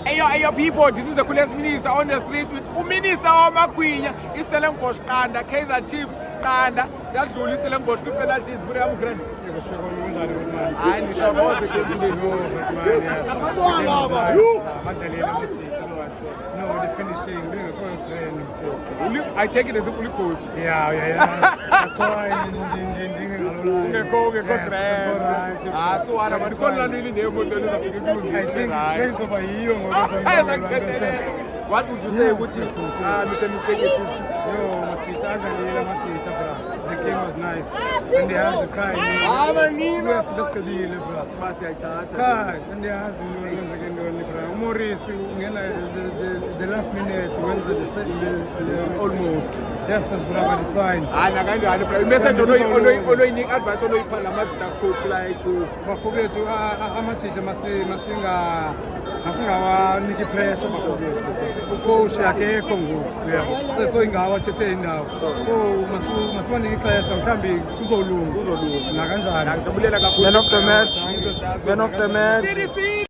Hey, people, this is the coolest minister on the street with Minister Magwinya, Stellenbosch Kanda, Kaizer Chiefs Kanda, just release Stellenbosch to penalties, Brian Grant. No, the finishing, I take it as a fully coach. Yeah. That's why So I'm going to really I think it's over here. What would you say, which is Mr. Mistake? The game was nice. And they have the kind. Yes, basically, and they have Maurice, the last minute, Wednesday, almost. Yes, brother, it's fine. And I kind of message on advice on Parliament that's called fly to Mafuge to Amachita Masinga Niki pressure Mafuge. Coach Ake Congo. So in our chatting now. So Maswani class and can be Kuzolu. Man of the match.